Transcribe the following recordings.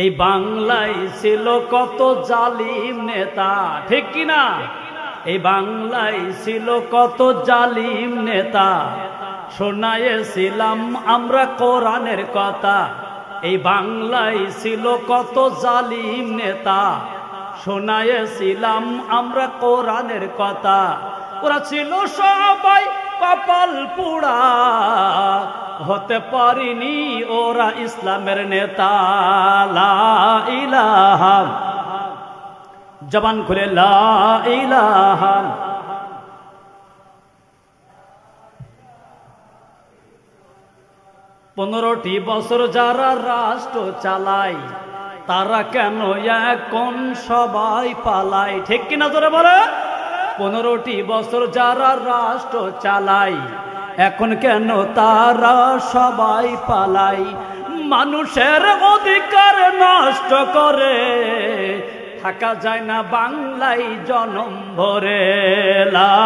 এই বাংলায় ছিল কত জালিম নেতা, ঠিক কিনা? এই বাংলায় ছিল কত জালিম নেতা, শোনায়েছিলাম আমরা কোরআনের কথা। এই বাংলায় ছিল কত জালিম নেতা, শোনায়েছিলাম আমরা কোরআনের কথা। ওরা ছিল সবাই কপাল পোড়া, হতে পারিনি ওরা ইসলামের নেতা। লা ইলাহা, জবান খুলে লা ইলাহা। পনেরোটি বছর যারা রাষ্ট্র চালায়, তারা কেন এখন সবাই পালায়, ঠিক কিনা জোরে বলে? 15টি বছর যারা রাষ্ট্র চালায়, এখন কেন তারা সবাই পালায়? মানুষের অধিকার নষ্ট করে থাকা যায় না বাংলায় জনম ভরে। লা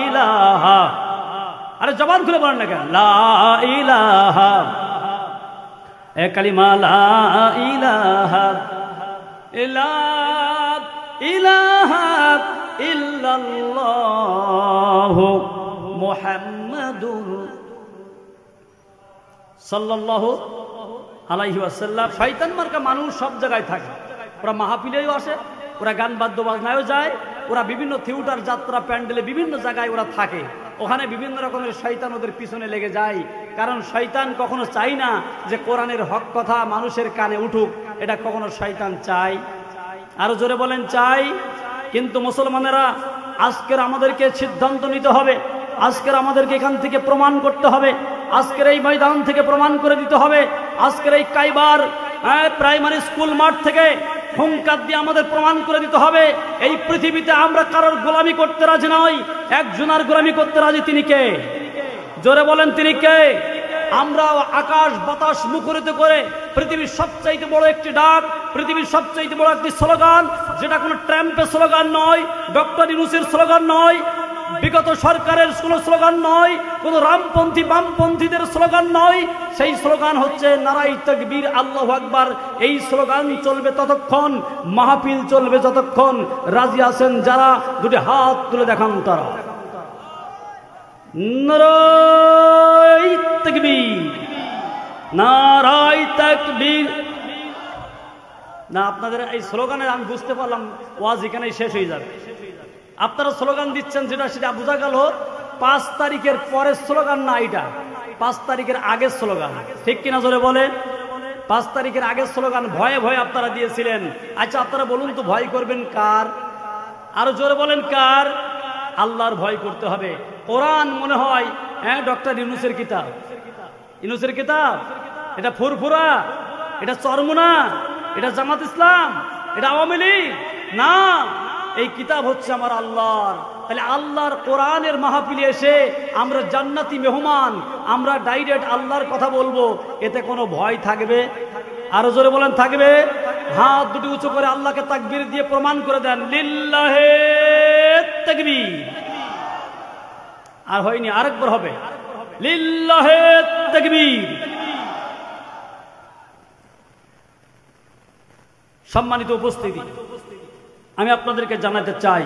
ইলাহা, আরে জবান খুলে বলেন না কেন? লা ইলাহা, এ কালিমা লা ইলাহা ইলাহা ইল্লাল্লাহু মুহাম্মাদুর সাল্লাল্লাহু আলাইহি ওয়াসাল্লাম। শয়তান মার্কা মানুষ সব জায়গায় থাকে, ওরা মাহফিলেও আসে, ওরা গান বাদ্য বাজনায়ও যায়, ওরা বিভিন্ন থিয়েটার যাত্রা প্যান্ডেলে বিভিন্ন জায়গায় ওরা থাকে। ওখানে বিভিন্ন রকমের শয়তান ওদের পিছনে লেগে যায়, কারণ শয়তান কখনো চায় না যে কোরআনের হক কথা মানুষের কানে উঠুক, এটা কখনো শয়তান চায়? আরো জোরে বলেন চাই? কিন্তু মুসলমানেরা আজকের আমাদেরকে সিদ্ধান্ত নিতে হবে, আজকের আমাদেরকে এখান থেকে প্রমাণ করতে হবে, আজকের এই ময়দান থেকে প্রমাণ করে দিতে হবে, আজকের এই কাইবার প্রাইমারি স্কুল মাঠ থেকে হুঙ্কার দিয়ে আমাদের প্রমাণ করে দিতে হবে, এই পৃথিবীতে আমরা কারোর গোলামি করতে রাজি নই, একজনের গোলামি করতে রাজি। তিনি কে? জোরে বলেন তিনি কে? আমরা আকাশ বাতাস মুখরিত করে পৃথিবীর সবচাইতে বড় একটি ডাক, পৃথিবীর সবচাইতে বড় একটি স্লোগান, যেটা কোনো ট্রাম্পের স্লোগান নয়, ডক্টর ইউনূসের স্লোগান নয়, বিগত সরকারের কোনো স্লোগান নয়, কোনো রামপন্থী বামপন্থীদের স্লোগান নয়। সেই স্লোগান হচ্ছে নারায়ে তাকবীর, আল্লাহু আকবার। এই স্লোগান চলবে ততক্ষণ, মাহফিল চলবে যতক্ষণ। রাজি আছেন যারা? দুটি হাত তুলে দেখান তারা। নারায়ে তাকবীর, নারায়ে তাকবীর। না, আপনাদের এই স্লোগানে আমি বুঝতে পারলাম ওয়াজ এখানেই শেষ হয়ে যাবে। আপনারা স্লোগান দিচ্ছেন যেটা, সেটা বোঝা গেল 5 তারিখের পরের স্লোগান না, এটা 5 তারিখের আগের স্লোগান, ঠিক কিনা জোরে বলে? 5 তারিখের আগের স্লোগান ভয়ে ভয়ে আপনারা দিয়েছিলেন। আচ্ছা আপনারা বলুন তো, ভয় করবেন কার? আরো জোরে বলেন কার? আল্লাহর ভয় করতে হবে। কোরআন মনে হয় ডক্টর ইউনূসের কিতাব, ইউনূসের কিতাব, এটা ফুরফুরা, এটা চরমুনা, এটা জামাত ইসলাম, এটা আওয়ামী লীগ না, এই কিতাব হচ্ছে আমার আল্লাহর। তাহলে আল্লাহর কোরআনের মাহফিলে এসে আমরা জান্নাতি মেহমান, আমরা ডাইরেক্ট আল্লাহর কথা বলবো, এতে কোনো ভয় থাকবে? আরো জোরে বলেন থাকবে? হাত দুটি উঁচু করে আল্লাহকে তাকবীর দিয়ে প্রমাণ করে দেন, লিল্লাহে তাকবীর। আর হয়নি, আরেকবার হবে, লিল্লাহে তাকবীর। সম্মানিত উপস্থিতি, আমি আপনাদেরকে জানাতে চাই,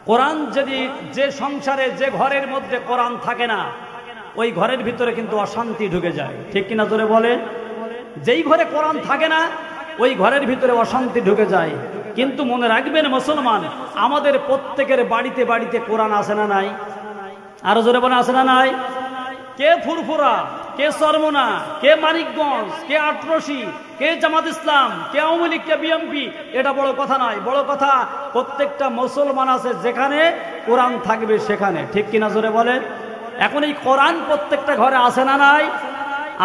কোরআন যদি, যে সংসারে যে ঘরের মধ্যে কোরআন থাকে না, ওই ঘরের ভিতরে কিন্তু অশান্তি ঢুকে যায়, ঠিক কিনা জোরে বলে? যেই ঘরে কোরআন থাকে না, ওই ঘরের ভিতরে অশান্তি ঢুকে যায়। কিন্তু মনে রাখবেন মুসলমান, আমাদের প্রত্যেকের বাড়িতে বাড়িতে কোরআন আছে না নাই? আরো জোরে বলে আছে না নাই? কে ফুরফুরা, কে চরমোনা, কে মানিকগঞ্জ, কে আটরশি, কে জামাত ইসলাম, কে আওয়ামী লীগ, কে বিএনপি, এটা বড় কথা নয়। বড় কথা প্রত্যেকটা মুসলমান আছে যেখানে কোরআন থাকবে সেখানে, ঠিক কিনা জোরে বলে? এখন এই কোরআন প্রত্যেকটা ঘরে আছে না নাই?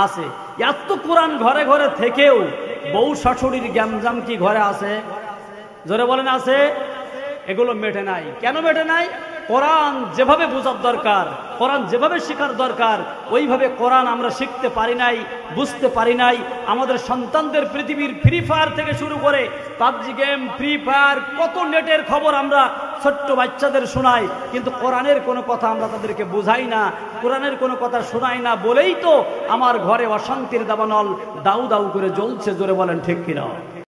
আছে। এত কোরআন ঘরে ঘরে থেকেও বউ শাশুড়ির গ্যামজাম কি ঘরে আছে? জোরে বলেন আছে? এগুলো মেটে নাই। কেন মেটে নাই? কোরআন যেভাবে বোঝার দরকার, কোরআন যেভাবে শেখার দরকার, ওইভাবে কোরআন আমরা শিখতে পারি নাই, বুঝতে পারি নাই। আমাদের সন্তানদের পৃথিবীর ফ্রি ফায়ার থেকে শুরু করে পাবজি গেম, ফ্রি ফায়ার, কত নেটের খবর আমরা ছোট্ট বাচ্চাদের শোনাই, কিন্তু কোরআনের কোনো কথা আমরা তাদেরকে বোঝাই না, কোরআনের কোনো কথা শোনাই না বলেই তো আমার ঘরে অশান্তির দাবানল দাউ দাউ করে জ্বলছে। জোরে বলেন ঠিক কিনা?